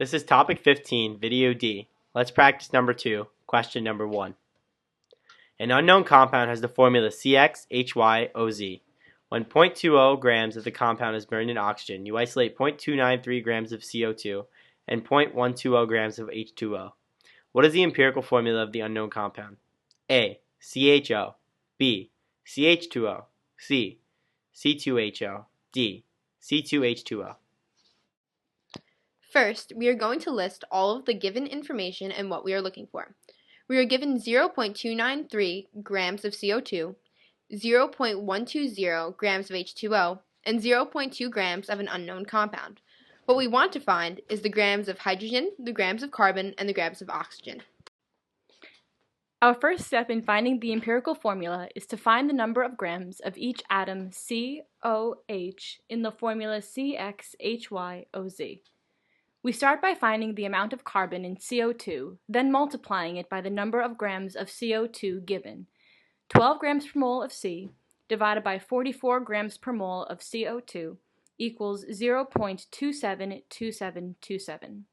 This is topic 15, video D. Let's practice number 2, question number 1. An unknown compound has the formula CXHYOZ. When 0.20 grams of the compound is burned in oxygen, you isolate 0.293 grams of CO2 and 0.120 grams of H2O. What is the empirical formula of the unknown compound? A. CHO. B. CH2O. C. C2HO. D. C2H2O. First, we are going to list all of the given information and what we are looking for. We are given 0.293 grams of CO2, 0.120 grams of H2O, and 0.2 grams of an unknown compound. What we want to find is the grams of hydrogen, the grams of carbon, and the grams of oxygen. Our first step in finding the empirical formula is to find the number of grams of each atom COH in the formula CXHYOZ. We start by finding the amount of carbon in CO2, then multiplying it by the number of grams of CO2 given. 12 grams per mole of C divided by 44 grams per mole of CO2 equals 0.272727.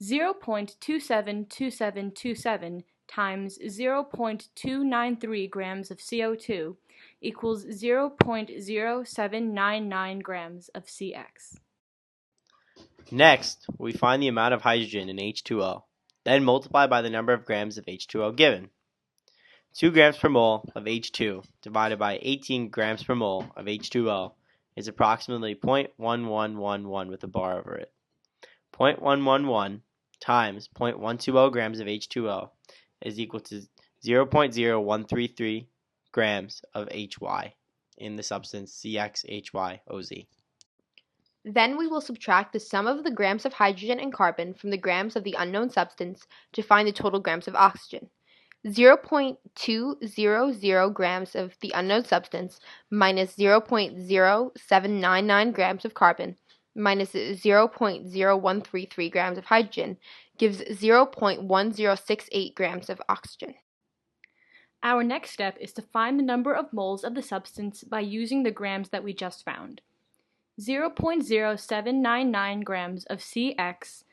0.272727 times 0.293 grams of CO2 equals 0.0799 grams of CX. Next, we find the amount of hydrogen in H2O, then multiply by the number of grams of H2O given. 2 grams per mole of H2 divided by 18 grams per mole of H2O is approximately 0.1111 with a bar over it. 0.111 times 0.120 grams of H2O is equal to 0.0133 grams of HY in the substance CXHYOZ. Then we will subtract the sum of the grams of hydrogen and carbon from the grams of the unknown substance to find the total grams of oxygen. 0.200 grams of the unknown substance minus 0.0799 grams of carbon minus 0.0133 grams of hydrogen gives 0.1068 grams of oxygen. Our next step is to find the number of moles of the substance by using the grams that we just found. 0.0799 grams of CX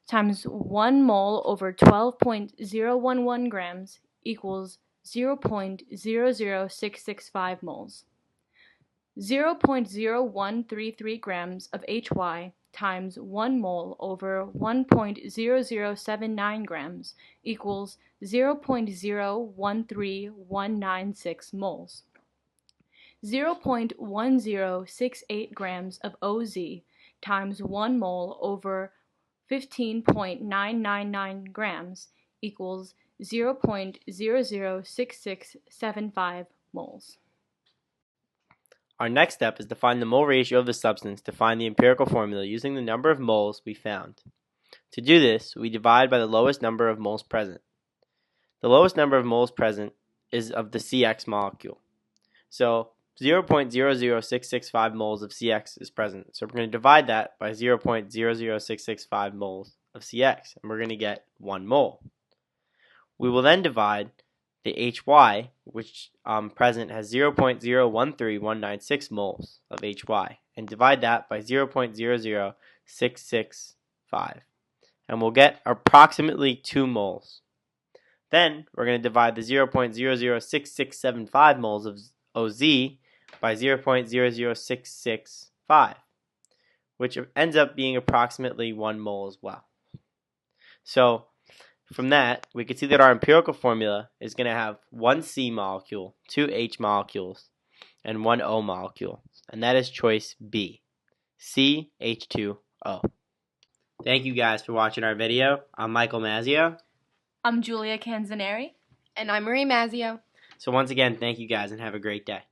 times 1 mole over 12.011 grams equals 0.00665 moles. 0.0133 grams of HY times 1 mole over 1.00799 grams equals 0.013196 moles. 0.1068 grams of OZ times 1 mole over 15.999 grams equals 0.006675 moles. Our next step is to find the mole ratio of the substance to find the empirical formula using the number of moles we found. To do this, we divide by the lowest number of moles present. The lowest number of moles present is of the CX molecule. So 0.00665 moles of CX is present. So we're going to divide that by 0.00665 moles of CX, and we're going to get 1 mole. We will then divide the HY, which present has 0.013196 moles of HY, and divide that by 0.00665, and we'll get approximately 2 moles. Then we're going to divide the 0.006675 moles of OZ by 0.00665, which ends up being approximately 1 mole as well. So from that, we can see that our empirical formula is going to have 1 C molecule, 2 H molecules, and 1 O molecule, and that is choice B, CH2O. Thank you guys for watching our video. I'm Michael Mazzio. I'm Julia Canzaneri. And I'm Marie Mazzio. So once again, thank you guys and have a great day.